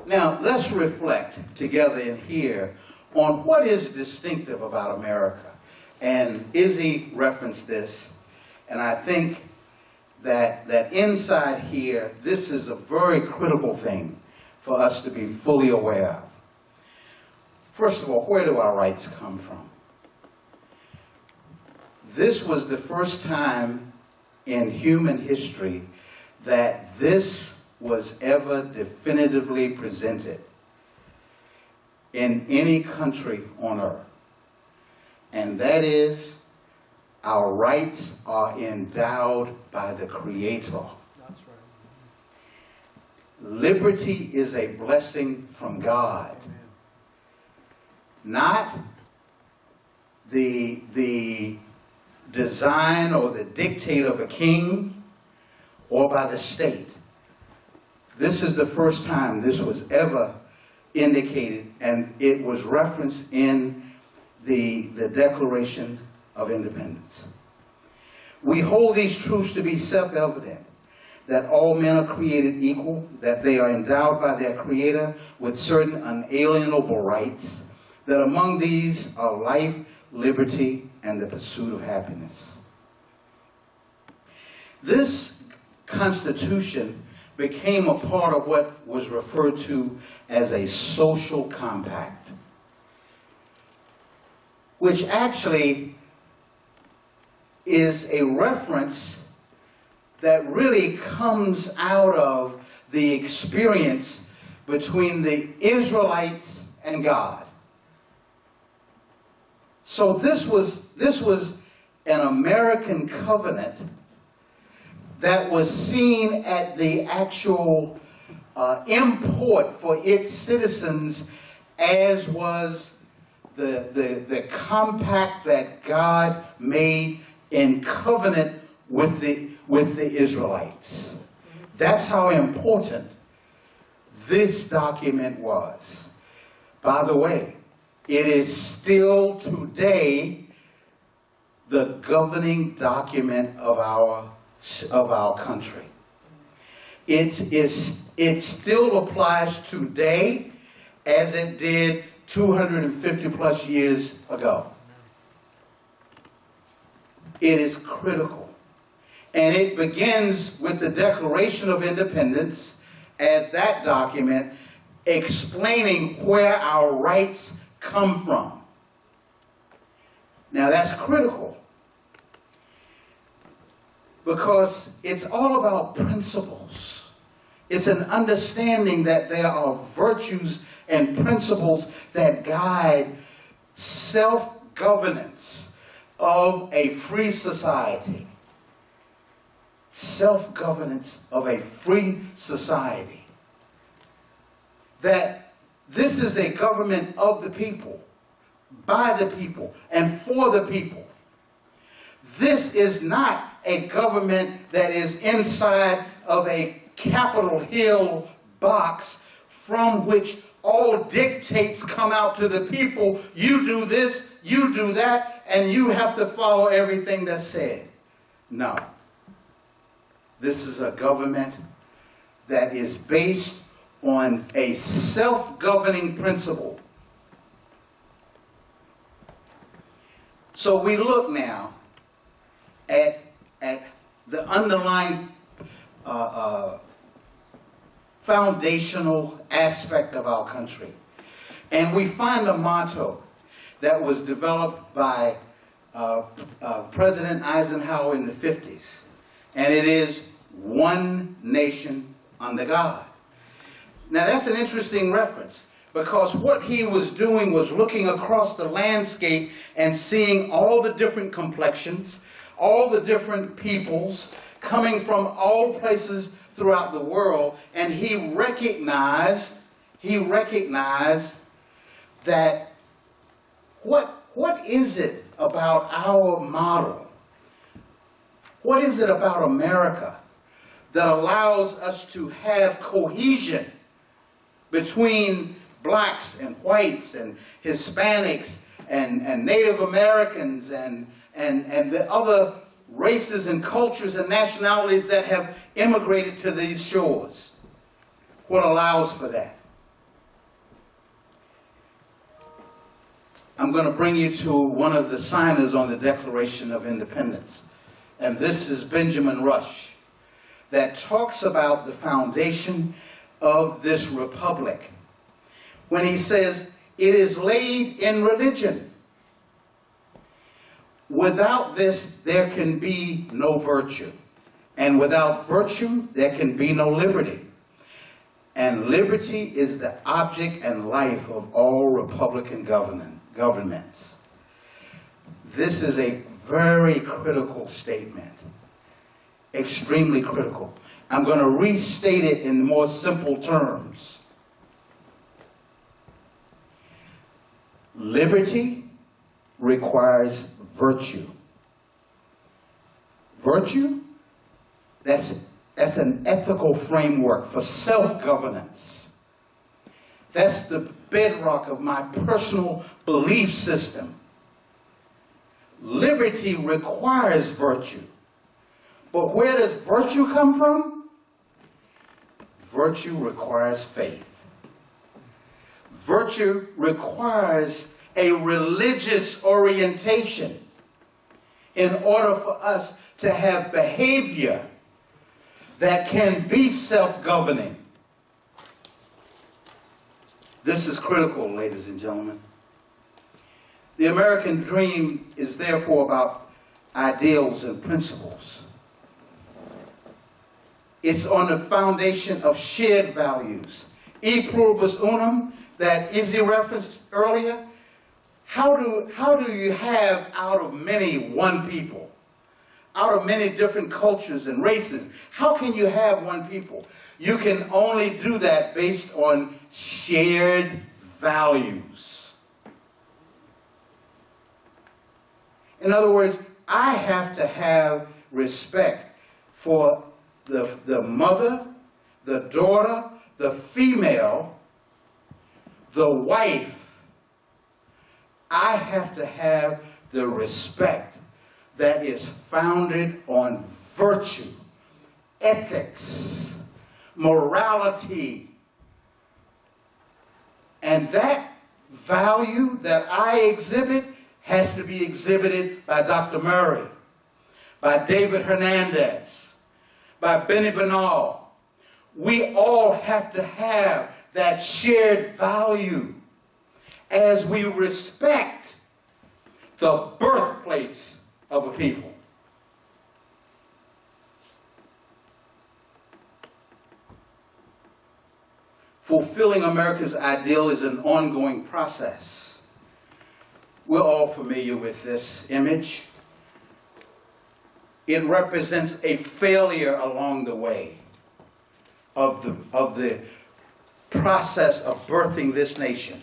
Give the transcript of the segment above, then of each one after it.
Now, let's reflect together in here on what is distinctive about America. And Izzy referenced this, and I think that inside here, this is a very critical thing for us to be fully aware of. First of all, where do our rights come from? This was the first time in human history that this was ever definitively presented in any country on earth. And that is, our rights are endowed by the Creator. That's right. Liberty is a blessing from God. Amen. Not the design or the dictate of a king or by the state. This is the first time this was ever indicated, and it was referenced in the Declaration of Independence. We hold these truths to be self-evident, that all men are created equal, that they are endowed by their Creator with certain unalienable rights, that among these are life, liberty, and the pursuit of happiness. This Constitution became a part of what was referred to as a social compact, which actually is a reference that really comes out of the experience between the Israelites and God. So this was an American covenant that was seen at the actual import for its citizens, as was the compact that God made in covenant with the Israelites. That's how important this document was. By the way, it is still today the governing document of our country. It still applies today as it did 250 plus years ago. It is critical. And it begins with the Declaration of Independence as that document explaining where our rights come from. Now that's critical, because it's all about principles. It's an understanding that there are virtues and principles that guide self-governance of a free society. Self-governance of a free society. That this is a government of the people, by the people, and for the people. This is not a government that is inside of a Capitol Hill box from which all dictates come out to the people. You do this, you do that, and you have to follow everything that's said. No. This is a government that is based on a self-governing principle. So we look now at the underlying foundational aspect of our country. And we find a motto that was developed by President Eisenhower in the 50s. And it is, one nation under God. Now that's an interesting reference, because what he was doing was looking across the landscape and seeing all the different complexions, all the different peoples coming from all places throughout the world, and he recognized that what is it about our model? What is it about America that allows us to have cohesion between blacks and whites and Hispanics and Native Americans and the other races and cultures and nationalities that have immigrated to these shores? What allows for that? I'm going to bring you to one of the signers on the Declaration of Independence. And this is Benjamin Rush, that talks about the foundation of this republic. When he says, it is laid in religion. Without this, there can be no virtue. And without virtue, there can be no liberty. And liberty is the object and life of all republican governments. This is a very critical statement, extremely critical. I'm going to restate it in more simple terms. Liberty requires virtue. Virtue, that's an ethical framework for self-governance. That's the bedrock of my personal belief system. Liberty requires virtue. But where does virtue come from? Virtue requires faith. Virtue requires a religious orientation in order for us to have behavior that can be self-governing. This is critical, ladies and gentlemen. The American dream is therefore about ideals and principles. It's on the foundation of shared values. E pluribus unum, that Izzy referenced earlier. How do you have out of many one people? Out of many different cultures and races, how can you have one people? You can only do that based on shared values. In other words, I have to have respect for the mother, the daughter, the female, the wife. I have to have the respect that is founded on virtue, ethics, morality. And that value that I exhibit has to be exhibited by Dr. Murray, by David Hernandez, by Benny Bernal. We all have to have that shared value as we respect the birthplace of a people. Fulfilling America's ideal is an ongoing process. We're all familiar with this image. It represents a failure along the way of the process of birthing this nation.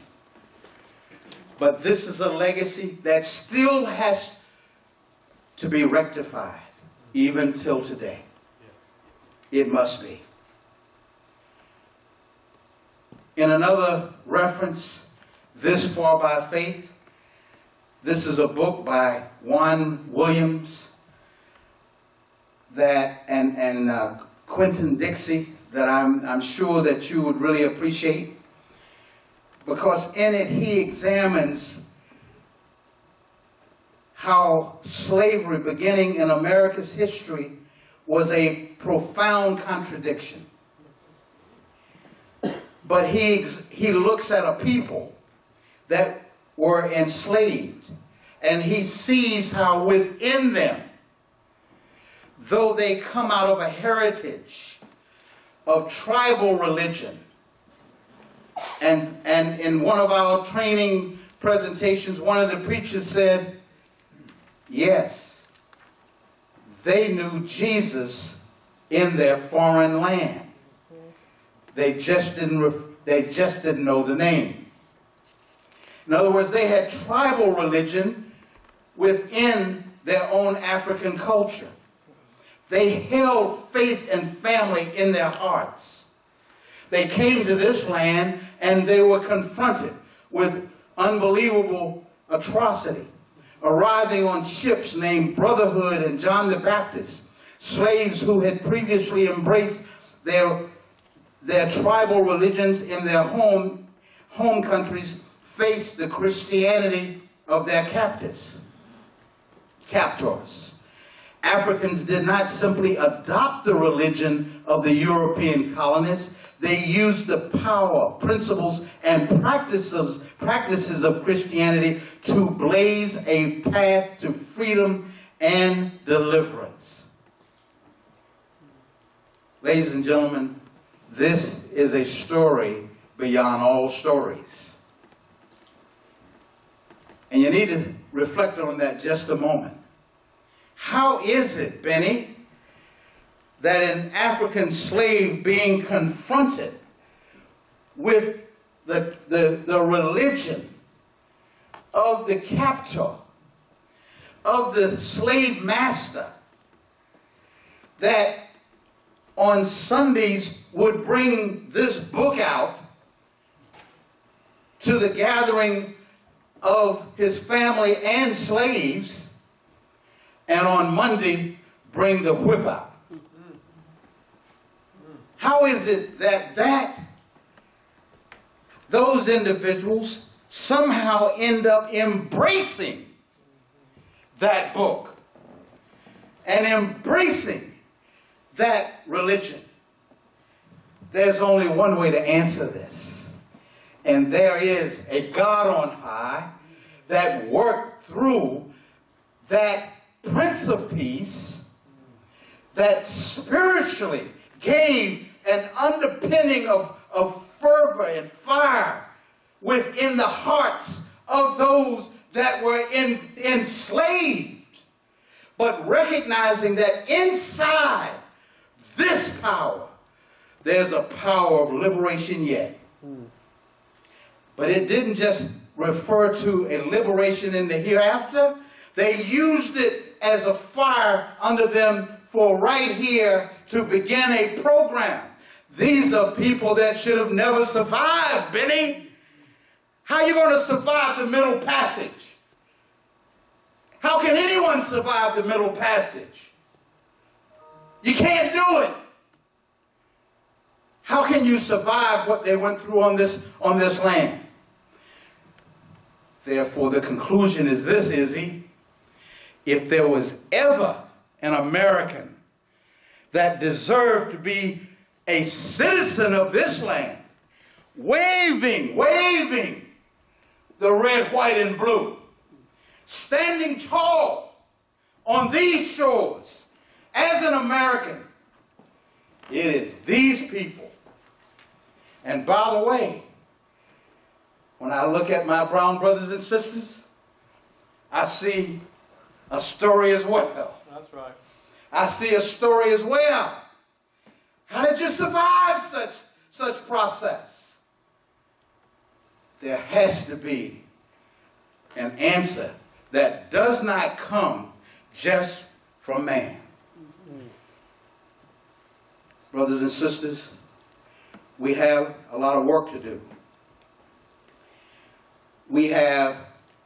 But this is a legacy that still has to be rectified, even till today. It must be. In another reference, This Far by Faith, this is a book by Juan Williams and Quentin Dixie that I'm sure that you would really appreciate, because in it he examines how slavery beginning in America's history was a profound contradiction. But he looks at a people that were enslaved, and he sees how within them, though they come out of a heritage of tribal religion, and in one of our training presentations, one of the preachers said, yes, they knew Jesus in their foreign land. They just didn't know the name. In other words, they had tribal religion within their own African culture. They held faith and family in their hearts. They came to this land and they were confronted with unbelievable atrocity. Arriving on ships named Brotherhood and John the Baptist, slaves who had previously embraced their tribal religions in their home countries faced the Christianity of their captors. Africans did not simply adopt the religion of the European colonists. They used the power, principles, and practices of Christianity to blaze a path to freedom and deliverance. Ladies and gentlemen, this is a story beyond all stories. And you need to reflect on that just a moment. How is it, Benny, that an African slave being confronted with the religion of the captor, of the slave master, that on Sundays would bring this book out to the gathering of his family and slaves, and on Monday bring the whip out? How is it that those individuals somehow end up embracing that book and embracing that religion? There's only one way to answer this, and there is a God on high that worked through that Prince of Peace, that spiritually gave an underpinning of fervor and fire within the hearts of those that were enslaved, but recognizing that inside this power, there's a power of liberation yet. But it didn't just refer to a liberation in the hereafter. They used it as a fire under them for right here to begin a program. These are people that should have never survived, Benny. How are you going to survive the Middle Passage? How can anyone survive the Middle Passage? You can't do it. How can you survive what they went through on this land? Therefore, the conclusion is this, Izzy. If there was ever an American that deserved to be a citizen of this land, waving the red, white, and blue, standing tall on these shores as an American, it is these people. And by the way, when I look at my brown brothers and sisters, I see a story as well. That's right. I see a story as well. How did you survive such process? There has to be an answer that does not come just from man. Brothers and sisters, we have a lot of work to do. We have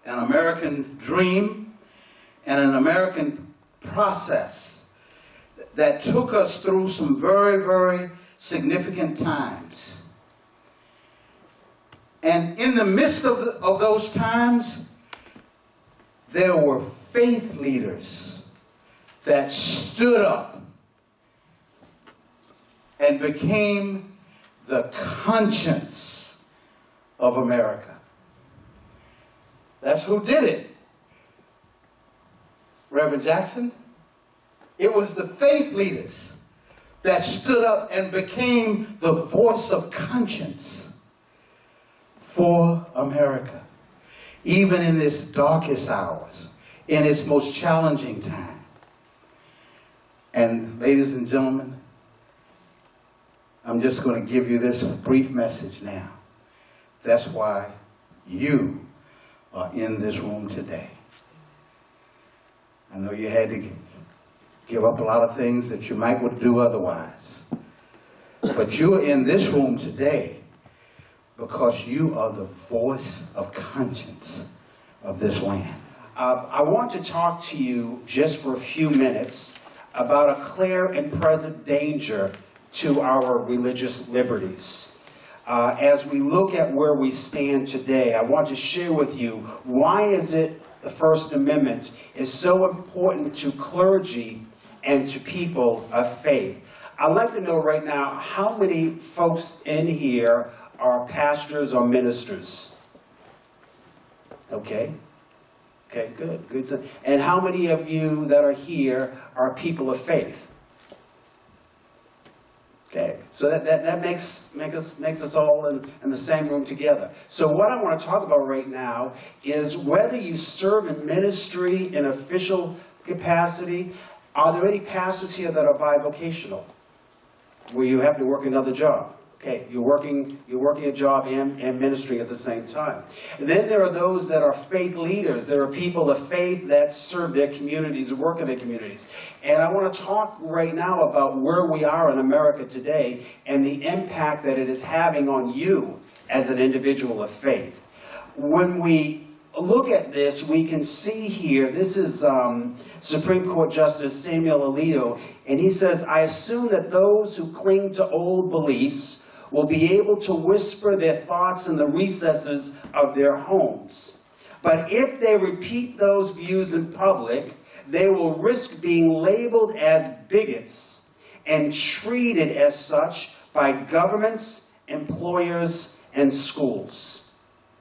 an American dream and an American process that took us through some very, very significant times. And in the midst of those times, there were faith leaders that stood up and became the conscience of America. That's who did it. Reverend Jackson, it was the faith leaders that stood up and became the voice of conscience for America, even in its darkest hours, in its most challenging time. And ladies and gentlemen, I'm just going to give you this brief message now. That's why you are in this room today. I know you had to give up a lot of things that you might would do otherwise. But you're in this room today because you are the voice of conscience of this land. I want to talk to you just for a few minutes about a clear and present danger to our religious liberties. as we look at where we stand today, I want to share with you why is it the First Amendment is so important to clergy and to people of faith. I'd like to know right now how many folks in here are pastors or ministers. Okay. Okay, good, good. And how many of you that are here are people of faith? Okay, so that makes us all in the same room together. So what I want to talk about right now is whether you serve in ministry in official capacity. Are there any pastors here that are bivocational, where you have to work another job? Okay, you're working a job and ministry at the same time. And then there are those that are faith leaders. There are people of faith that serve their communities and work in their communities. And I want to talk right now about where we are in America today and the impact that it is having on you as an individual of faith. When we look at this, we can see here, this is Supreme Court Justice Samuel Alito, and he says, "I assume that those who cling to old beliefs will be able to whisper their thoughts in the recesses of their homes. But if they repeat those views in public, they will risk being labeled as bigots and treated as such by governments, employers, and schools."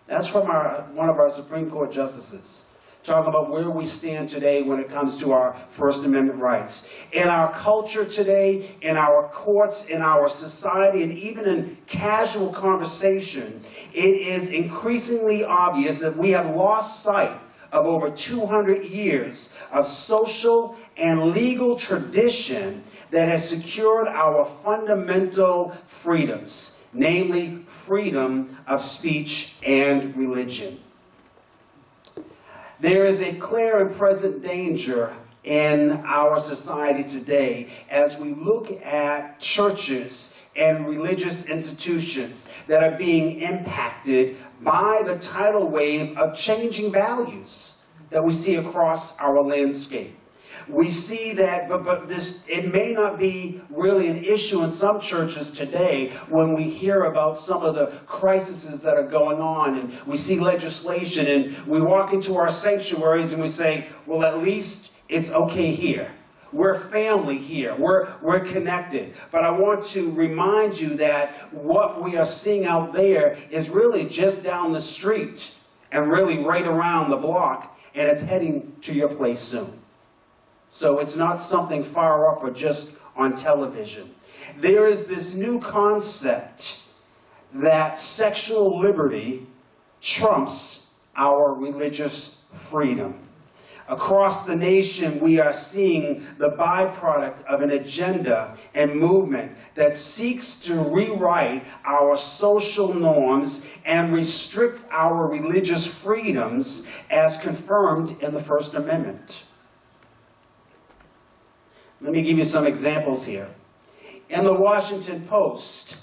That's from one of our Supreme Court justices, talking about where we stand today when it comes to our First Amendment rights. In our culture today, in our courts, in our society, and even in casual conversation, it is increasingly obvious that we have lost sight of over 200 years of social and legal tradition that has secured our fundamental freedoms, namely freedom of speech and religion. There is a clear and present danger in our society today as we look at churches and religious institutions that are being impacted by the tidal wave of changing values that we see across our landscape. We see that, but it may not be really an issue in some churches today when we hear about some of the crises that are going on, and we see legislation, and we walk into our sanctuaries and we say, well, at least it's okay here. We're family here. We're connected. But I want to remind you that what we are seeing out there is really just down the street and really right around the block, and it's heading to your place soon. So it's not something far off or just on television. There is this new concept that sexual liberty trumps our religious freedom. Across the nation, we are seeing the byproduct of an agenda and movement that seeks to rewrite our social norms and restrict our religious freedoms as confirmed in the First Amendment. Let me give you some examples here. In the Washington Post,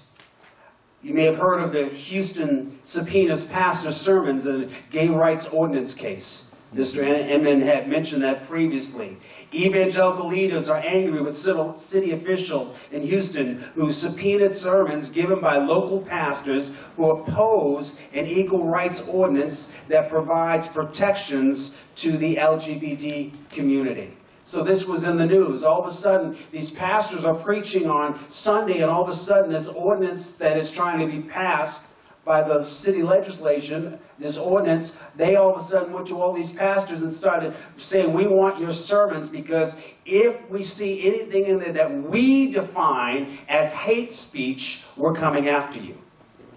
you may have heard of the Houston subpoenas pastor sermons in a gay rights ordinance case. Mr. Inman had mentioned that previously. Evangelical leaders are angry with city officials in Houston who subpoenaed sermons given by local pastors who oppose an equal rights ordinance that provides protections to the LGBT community. So this was in the news. All of a sudden, these pastors are preaching on Sunday, and all of a sudden, this ordinance that is trying to be passed by the city legislation, this ordinance, they all of a sudden went to all these pastors and started saying, we want your sermons, because if we see anything in there that we define as hate speech, we're coming after you.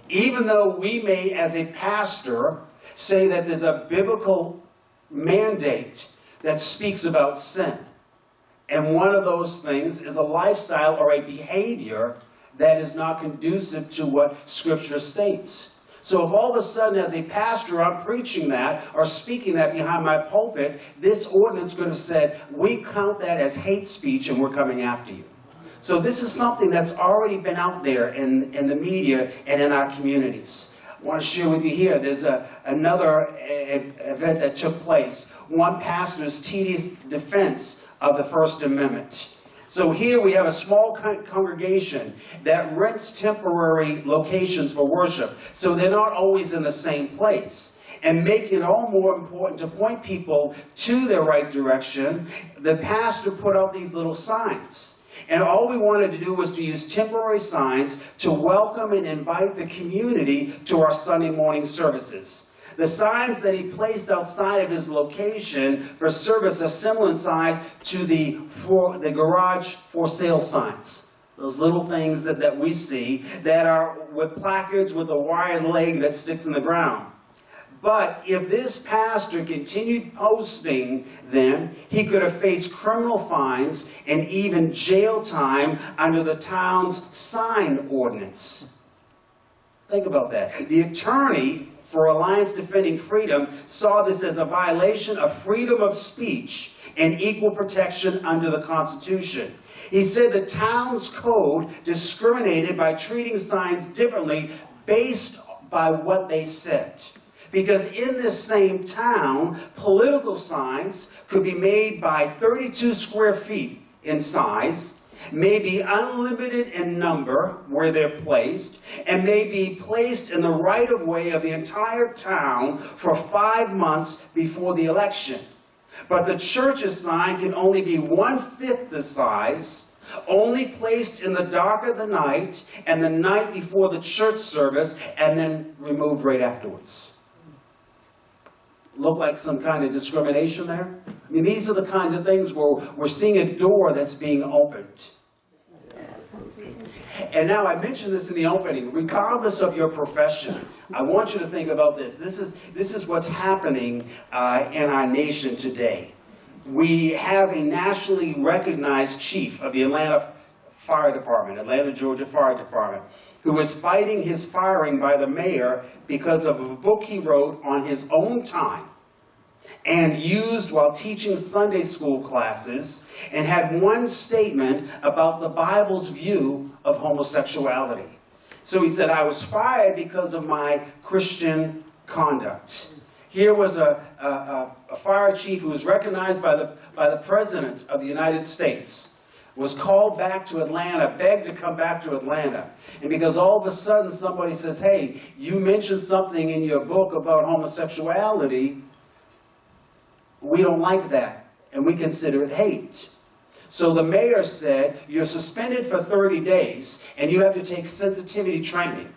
Even though we may, as a pastor, say that there's a biblical mandate that speaks about sin. And one of those things is a lifestyle or a behavior that is not conducive to what Scripture states. So if all of a sudden as a pastor I'm preaching that or speaking that behind my pulpit, this ordinance is going to say, we count that as hate speech and we're coming after you. So this is something that's already been out there in the media and in our communities. I want to share with you here, there's another event that took place. One pastor's tedious defense of the First Amendment. So here we have a small congregation that rents temporary locations for worship, so they're not always in the same place. And make it all more important to point people to the right direction, the pastor put out these little signs. And all we wanted to do was to use temporary signs to welcome and invite the community to our Sunday morning services. The signs that he placed outside of his location for service are similar in size to the garage for sale signs. Those little things that we see that are with placards with a wired leg that sticks in the ground. But if this pastor continued posting them, he could have faced criminal fines and even jail time under the town's sign ordinance. Think about that. The attorney for Alliance Defending Freedom saw this as a violation of freedom of speech and equal protection under the Constitution. He said the town's code discriminated by treating signs differently based by what they said. Because in this same town, political signs could be made by 32 square feet in size, may be unlimited in number where they're placed, and may be placed in the right-of-way of the entire town for 5 months before the election. But the church's sign can only be 1/5 the size, only placed in the dark of the night and the night before the church service, and then removed right afterwards. Look like some kind of discrimination there? I mean, these are the kinds of things where we're seeing a door that's being opened. And now, I mentioned this in the opening, regardless of your profession, I want you to think about this. This is what's happening in our nation today. We have a nationally recognized chief of the Atlanta Fire Department, Atlanta, Georgia Fire Department, who was fighting his firing by the mayor because of a book he wrote on his own time and used while teaching Sunday school classes, and had one statement about the Bible's view of homosexuality. So he said, I was fired because of my Christian conduct. Here was a fire chief who was recognized by the President of the United States, was called back to Atlanta, begged to come back to Atlanta. And because all of a sudden somebody says, hey, you mentioned something in your book about homosexuality, we don't like that, and we consider it hate. So the mayor said, you're suspended for 30 days, and you have to take sensitivity training.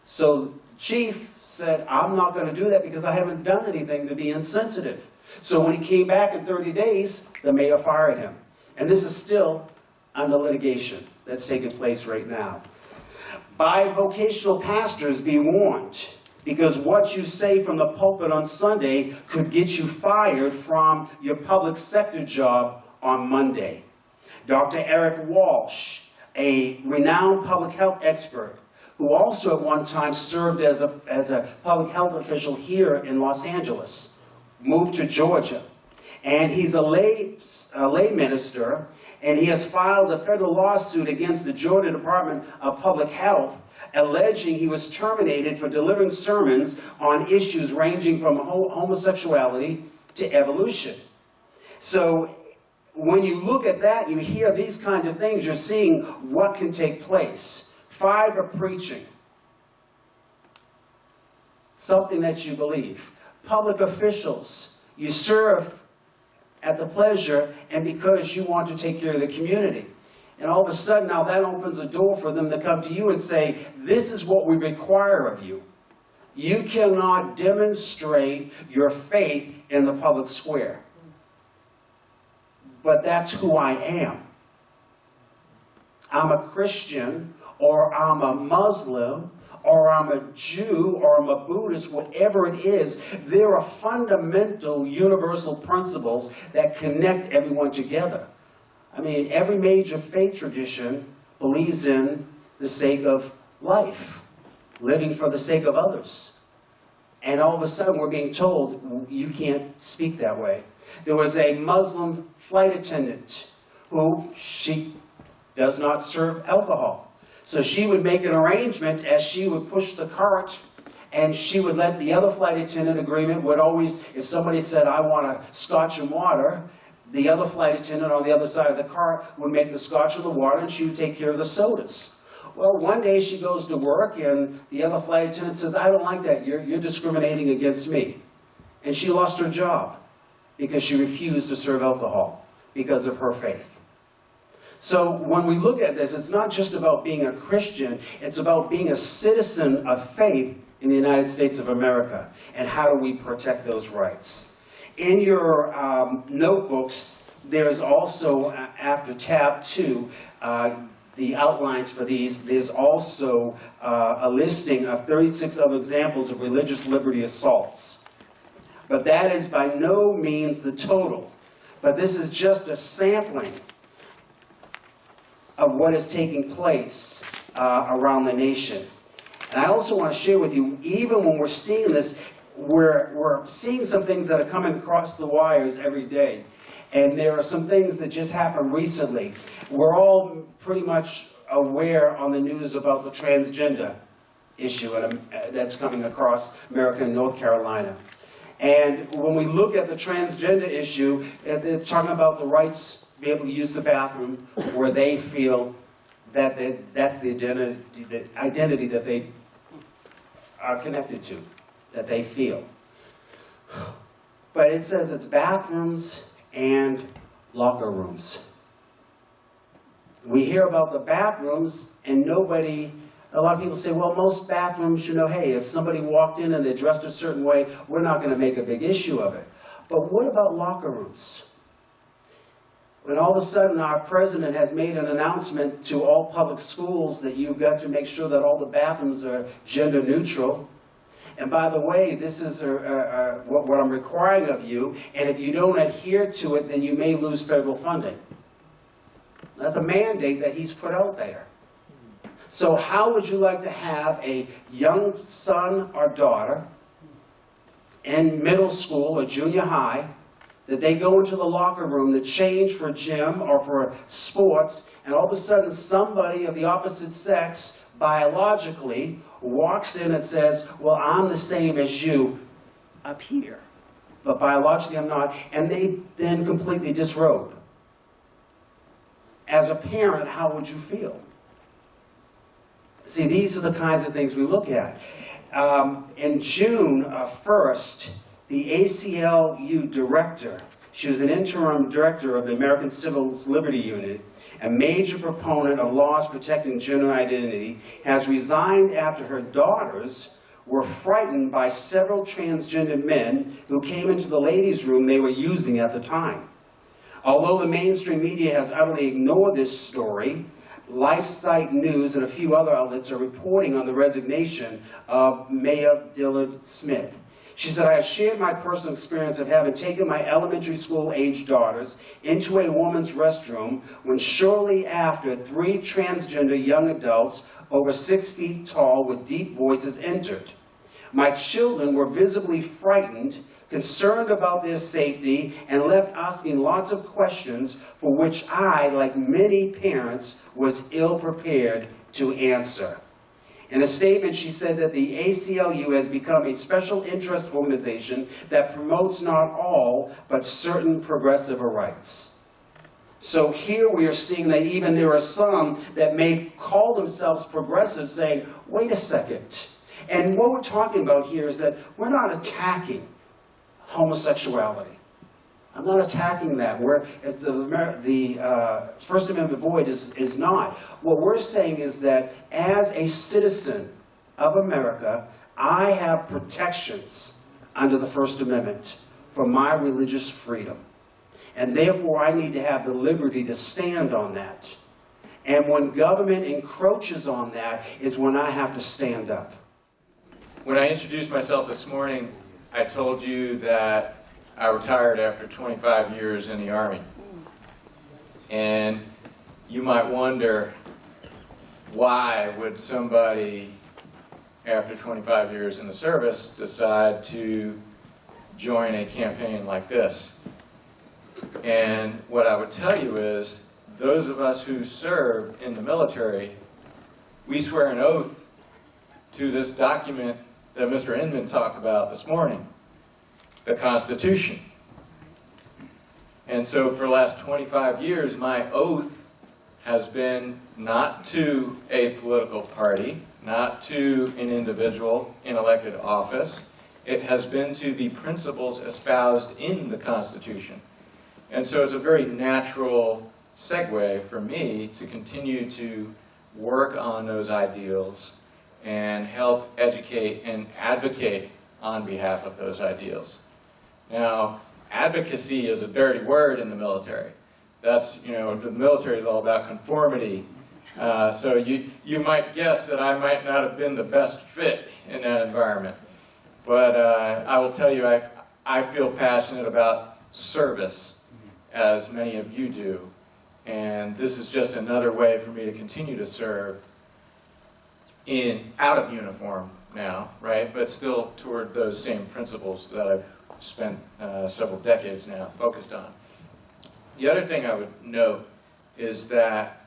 So the chief said, I'm not going to do that because I haven't done anything to be insensitive. So when he came back in 30 days, the mayor fired him. And this is still under litigation that's taking place right now. Bivocational pastors, be warned, because what you say from the pulpit on Sunday could get you fired from your public sector job on Monday. Dr. Eric Walsh, a renowned public health expert, who also at one time served as a public health official here in Los Angeles, moved to Georgia. And he's a lay minister, and he has filed a federal lawsuit against the Georgia Department of Public Health, alleging he was terminated for delivering sermons on issues ranging from homosexuality to evolution. So when you look at that, you hear these kinds of things, you're seeing what can take place. 5 are preaching something that you believe. Public officials, you serve at the pleasure and because you want to take care of the community. And all of a sudden, now that opens a door for them to come to you and say, this is what we require of you. You cannot demonstrate your faith in the public square. But that's who I am. I'm a Christian, or I'm a Muslim, or I'm a Jew, or I'm a Buddhist, whatever it is. There are fundamental universal principles that connect everyone together. I mean, every major faith tradition believes in the sake of life, living for the sake of others. And all of a sudden we're being told, you can't speak that way. There was a Muslim flight attendant who, she does not serve alcohol. So she would make an arrangement as she would push the cart, and she would let the other flight attendant agreement would always, if somebody said, I want a scotch and water, the other flight attendant on the other side of the car would make the scotch or the water, and she would take care of the sodas. Well, one day she goes to work, and the other flight attendant says, I don't like that, you're discriminating against me. And she lost her job because she refused to serve alcohol because of her faith. So when we look at this, it's not just about being a Christian, it's about being a citizen of faith in the United States of America. And how do we protect those rights? In your notebooks, there's also, after tab 2, the outlines for these, there's also a listing of 36 other examples of religious liberty assaults. But that is by no means the total. But this is just a sampling of what is taking place around the nation. And I also want to share with you, even when we're seeing this, we're seeing some things that are coming across the wires every day. And there are some things that just happened recently. We're all pretty much aware on the news about the transgender issue that's coming across America and North Carolina. And when we look at the transgender issue, it's talking about the rights to be able to use the bathroom where they feel that that's the identity that they are connected to, that they feel. But it says it's bathrooms and locker rooms. We hear about the bathrooms, and a lot of people say, well, most bathrooms, hey, if somebody walked in and they're dressed a certain way, we're not going to make a big issue of it. But what about locker rooms? When all of a sudden our president has made an announcement to all public schools that you've got to make sure that all the bathrooms are gender neutral. And by the way, this is what I'm requiring of you, and if you don't adhere to it, then you may lose federal funding. That's a mandate that he's put out there. So how would you like to have a young son or daughter in middle school or junior high, that they go into the locker room to change for gym or for sports, and all of a sudden somebody of the opposite sex, biologically, walks in and says, well, I'm the same as you up here, but biologically I'm not, and they then completely disrobe. As a parent, how would you feel? See, these are the kinds of things we look at. In June 1st, the ACLU director, she was an interim director of the American Civil Liberty Unit, a major proponent of laws protecting gender identity, has resigned after her daughters were frightened by several transgender men who came into the ladies' room they were using at the time. Although the mainstream media has utterly ignored this story, LifeSite News and a few other outlets are reporting on the resignation of Mayor Dillard Smith. She said, I have shared my personal experience of having taken my elementary school-aged daughters into a woman's restroom when shortly after 3 transgender young adults over 6 feet tall with deep voices entered. My children were visibly frightened, concerned about their safety, and left asking lots of questions for which I, like many parents, was ill-prepared to answer. In a statement, she said that the ACLU has become a special interest organization that promotes not all, but certain progressive rights. So here we are seeing that even there are some that may call themselves progressive, saying, wait a second. And what we're talking about here is that we're not attacking homosexuality. I'm not attacking that. The First Amendment void is not. What we're saying is that as a citizen of America, I have protections under the First Amendment for my religious freedom. And therefore, I need to have the liberty to stand on that. And when government encroaches on that is when I have to stand up. When I introduced myself this morning, I told you that I retired after 25 years in the Army. And you might wonder, why would somebody, after 25 years in the service, decide to join a campaign like this? And what I would tell you is, those of us who serve in the military, we swear an oath to this document that Mr. Inman talked about this morning, the Constitution. And so for the last 25 years, my oath has been not to a political party, not to an individual in elected office. It has been to the principles espoused in the Constitution. And so it's a very natural segue for me to continue to work on those ideals and help educate and advocate on behalf of those ideals. Now, advocacy is a dirty word in the military. That's, the military is all about conformity. So you might guess that I might not have been the best fit in that environment. But I will tell you, I feel passionate about service, as many of you do. And this is just another way for me to continue to serve out of uniform now, right? But still toward those same principles that I've spent several decades now focused on. The other thing I would note is that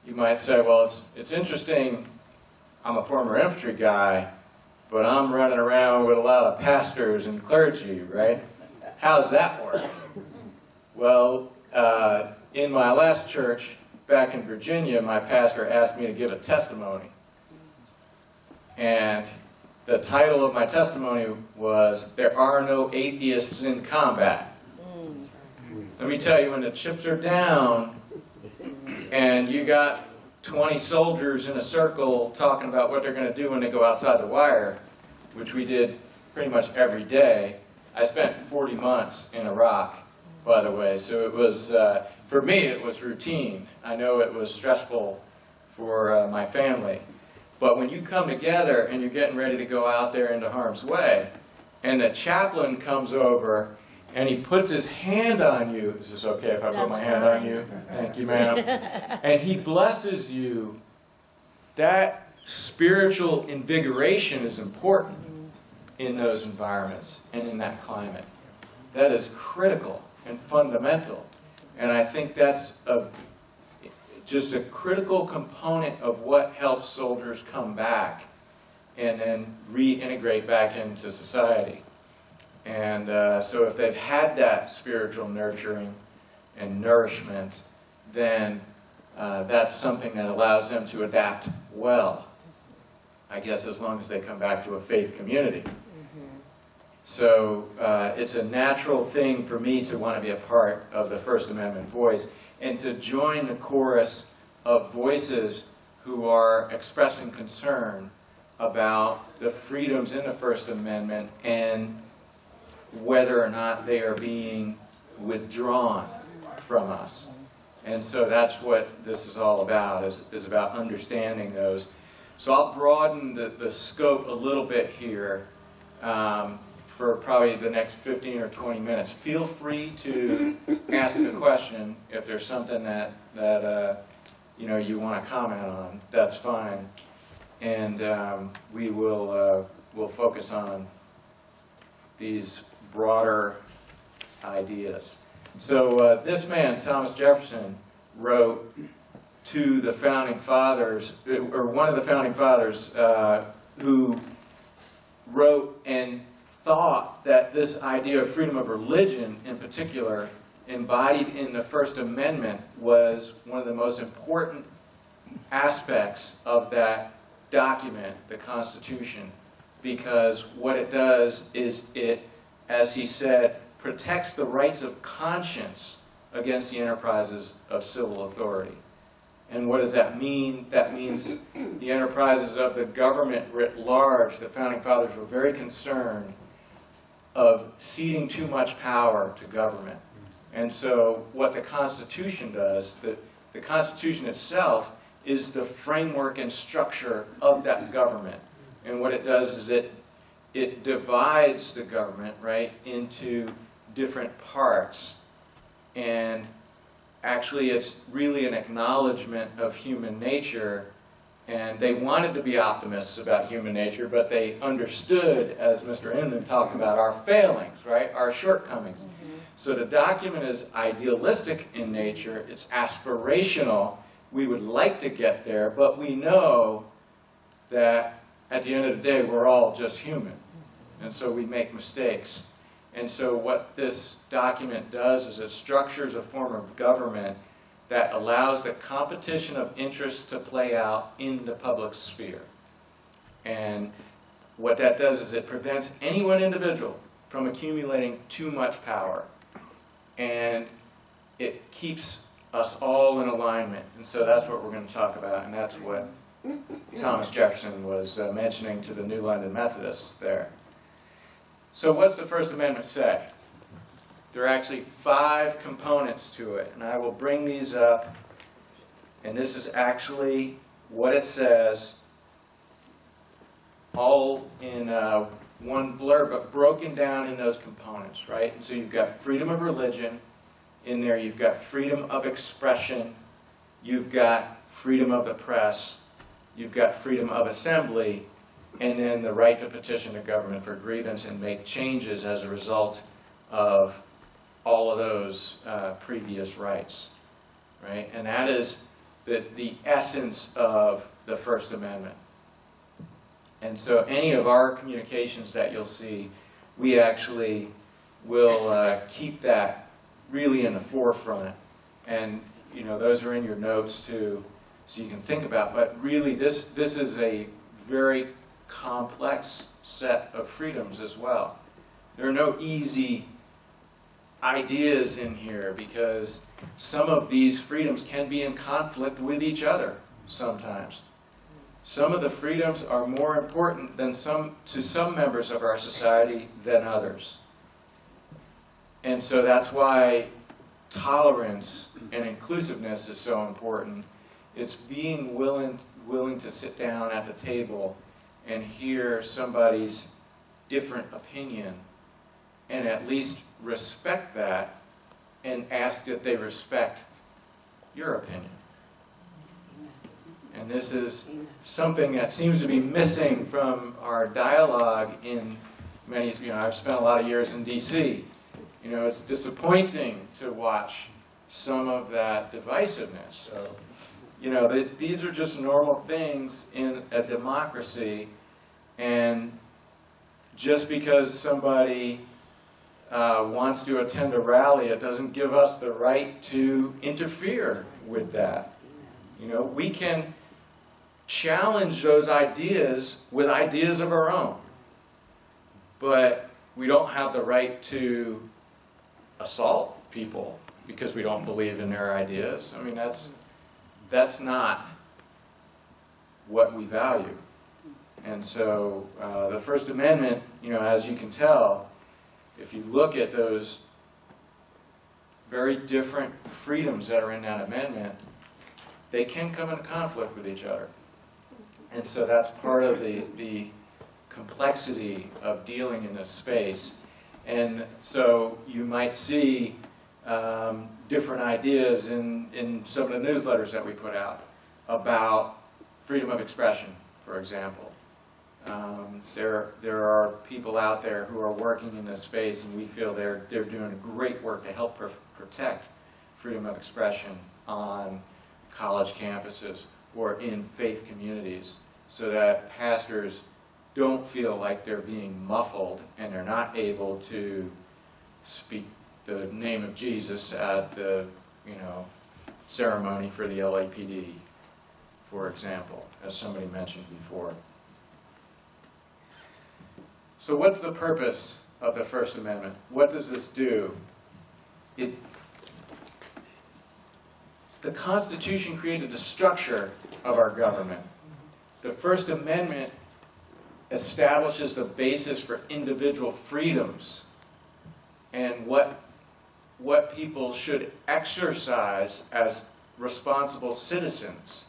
you might say, well, it's interesting, I'm a former infantry guy, but I'm running around with a lot of pastors and clergy, right? How's that work? Well, in my last church back in Virginia, my pastor asked me to give a testimony. And the title of my testimony was, "There are no atheists in combat." Let me tell you, when the chips are down and you got 20 soldiers in a circle talking about what they're going to do when they go outside the wire, which we did pretty much every day. I spent 40 months in Iraq, by the way, so it was, for me, it was routine. I know it was stressful for my family. But when you come together and you're getting ready to go out there into harm's way, and the chaplain comes over and he puts his hand on you. Is this okay if I put my hand on you? Thank you, ma'am. And he blesses you. That spiritual invigoration is important in those environments and in that climate. That is critical and fundamental. And I think that's just a critical component of what helps soldiers come back and then reintegrate back into society. And so if they've had that spiritual nurturing and nourishment, then that's something that allows them to adapt well, I guess, as long as they come back to a faith community. So it's a natural thing for me to want to be a part of the First Amendment voice and to join the chorus of voices who are expressing concern about the freedoms in the First Amendment and whether or not they are being withdrawn from us. And so that's what this is all about, is about understanding those. So I'll broaden the scope a little bit here for probably the next 15 or 20 minutes. Feel free to ask a question if there's something that you want to comment on. That's fine. And we will we'll focus on these broader ideas. So this man, Thomas Jefferson, wrote to the founding fathers, or one of the founding fathers, who wrote and thought that this idea of freedom of religion, in particular, embodied in the First Amendment, was one of the most important aspects of that document, the Constitution, because what it does is it, as he said, protects the rights of conscience against the enterprises of civil authority. And what does that mean? That means the enterprises of the government writ large. The founding fathers were very concerned of ceding too much power to government. And so what the Constitution does, the Constitution itself is the framework and structure of that government. And what it does is it divides the government, right, into different parts. And actually it's really an acknowledgement of human nature. And they wanted to be optimists about human nature, but they understood, as Mr. Inman talked about, our failings, right, our shortcomings. So the document is idealistic in nature, it's aspirational. We would like to get there, but we know that at the end of the day, we're all just human. And so we make mistakes. And so what this document does is it structures a form of government that allows the competition of interests to play out in the public sphere. And what that does is it prevents any one individual from accumulating too much power. And it keeps us all in alignment. And so that's what we're going to talk about, and that's what Thomas Jefferson was mentioning to the New London Methodists there. So what's the First Amendment say? There are actually 5 components to it, and I will bring these up, and this is actually what it says, all in one blurb, but broken down in those components, right? And so you've got freedom of religion in there, you've got freedom of expression, you've got freedom of the press, you've got freedom of assembly, and then the right to petition the government for grievance and make changes as a result of all of those previous rights, right? And that is the essence of the First Amendment. And so any of our communications that you'll see, we actually will keep that really in the forefront. And you know, those are in your notes too, so you can think about. But really, this is a very complex set of freedoms as well. There are no easy ideas in here because some of these freedoms can be in conflict with each other sometimes. Some of the freedoms are more important than to some members of our society than others. And so that's why tolerance and inclusiveness is so important. It's being willing to sit down at the table and hear somebody's different opinion and at least respect that and ask that they respect your opinion. And this is something that seems to be missing from our dialogue in many, I've spent a lot of years in DC. It's disappointing to watch some of that divisiveness. So, these are just normal things in a democracy, and just because somebody wants to attend a rally, it doesn't give us the right to interfere with that. We can challenge those ideas with ideas of our own, but we don't have the right to assault people because we don't believe in their ideas. That's not what we value. And so the First Amendment, as you can tell, if you look at those very different freedoms that are in that amendment, they can come into conflict with each other. And so that's part of the complexity of dealing in this space. And so you might see different ideas in some of the newsletters that we put out about freedom of expression, for example. There are people out there who are working in this space, and we feel they're doing great work to help protect freedom of expression on college campuses or in faith communities, so that pastors don't feel like they're being muffled and they're not able to speak the name of Jesus at the ceremony for the LAPD, for example, as somebody mentioned before. So what's the purpose of the First Amendment? What does this do? The Constitution created the structure of our government. The First Amendment establishes the basis for individual freedoms and what people should exercise as responsible citizens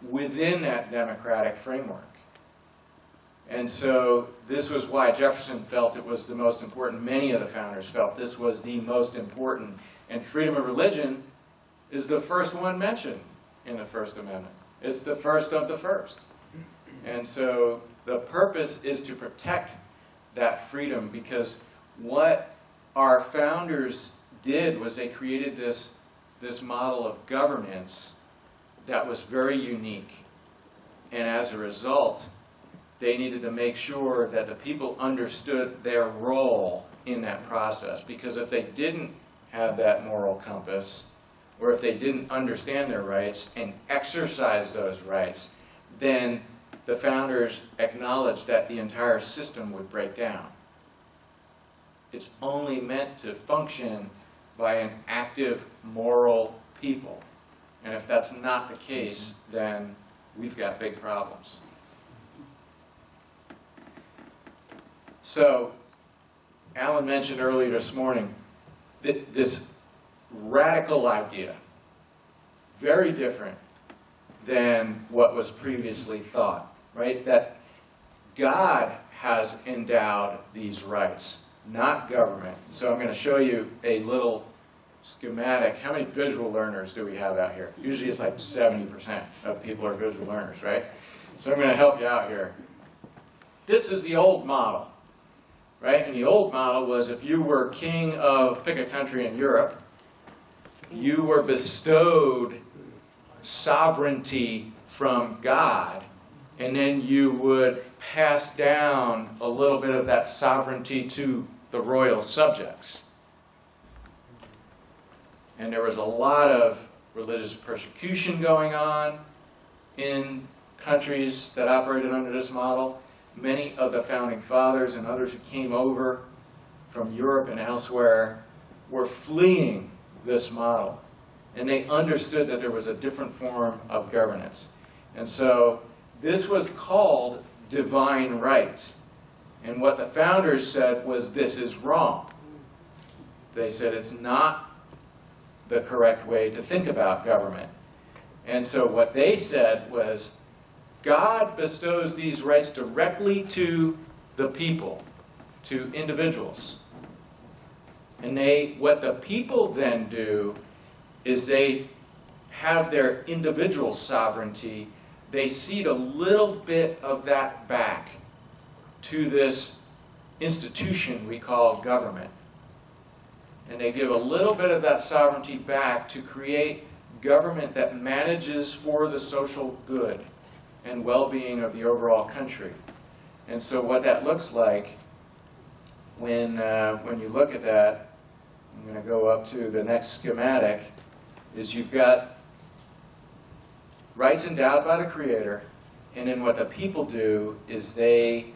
within that democratic framework. And so this was why Jefferson felt it was the most important. Many of the founders felt this was the most important. And freedom of religion is the first one mentioned in the First Amendment. It's the first of the first. And so the purpose is to protect that freedom, because what our founders did was they created this model of governance that was very unique. And as a result, they needed to make sure that the people understood their role in that process, because if they didn't have that moral compass, or if they didn't understand their rights and exercise those rights, then the founders acknowledged that the entire system would break down. It's only meant to function by an active, moral people. And if that's not the case, then we've got big problems. So, Alan mentioned earlier this morning that this radical idea, very different than what was previously thought, right? That God has endowed these rights, not government. So I'm going to show you a little schematic. How many visual learners do we have out here? Usually it's like 70% of people are visual learners, right? So I'm going to help you out here. This is the old model, right? And the old model was if you were king of, pick a country in Europe, you were bestowed sovereignty from God, and then you would pass down a little bit of that sovereignty to the royal subjects. And there was a lot of religious persecution going on in countries that operated under this model. Many of the founding fathers and others who came over from Europe and elsewhere were fleeing this model. And they understood that there was a different form of governance. And so this was called divine right. And what the founders said was, this is wrong. They said it's not the correct way to think about government. And so what they said was, God bestows these rights directly to the people, to individuals. And what the people then do is they have their individual sovereignty. They cede a little bit of that back to this institution we call government. And they give a little bit of that sovereignty back to create government that manages for the social good and well-being of the overall country. And so what that looks like when you look at that, I'm going to go up to the next schematic, is you've got rights endowed by the Creator, and then what the people do is they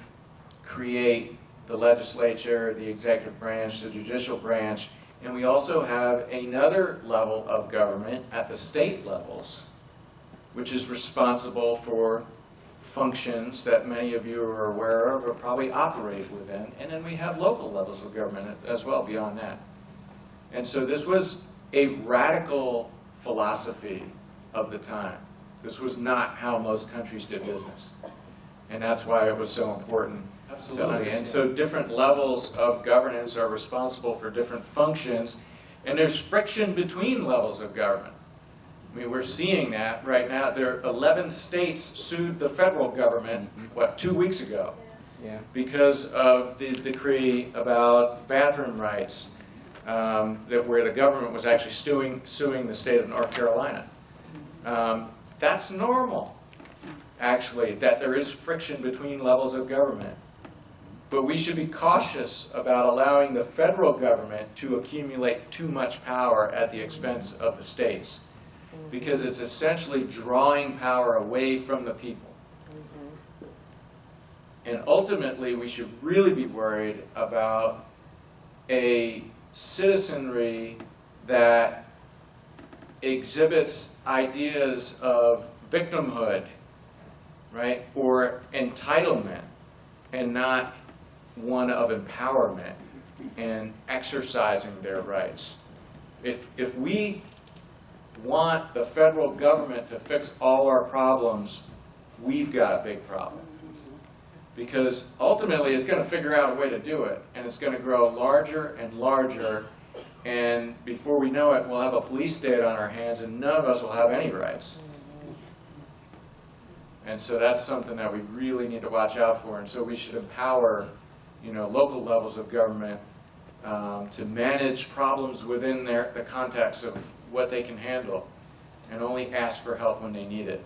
create the legislature, the executive branch, the judicial branch, and we also have another level of government at the state levels, which is responsible for functions that many of you are aware of or probably operate within. And then we have local levels of government as well beyond that. And so this was a radical philosophy of the time. This was not how most countries did business. And that's why it was so important. Absolutely. And so different levels of governance are responsible for different functions. And there's friction between levels of government. I mean, we're seeing that right now. There are 11 states sued the federal government, 2 weeks ago? Yeah. Because of the decree about bathroom rights, where the government was actually suing the state of North Carolina. That's normal, actually, that there is friction between levels of government. But we should be cautious about allowing the federal government to accumulate too much power at the expense of the states, because it's essentially drawing power away from the people. And ultimately, we should really be worried about a citizenry that exhibits ideas of victimhood, right, or entitlement, and not one of empowerment and exercising their rights. If we want the federal government to fix all our problems, we've got a big problem. Because ultimately it's going to figure out a way to do it, and it's going to grow larger and larger, and before we know it, we'll have a police state on our hands, and none of us will have any rights. And so that's something that we really need to watch out for, and so we should empower, local levels of government to manage problems within the context of what they can handle, and only ask for help when they need it.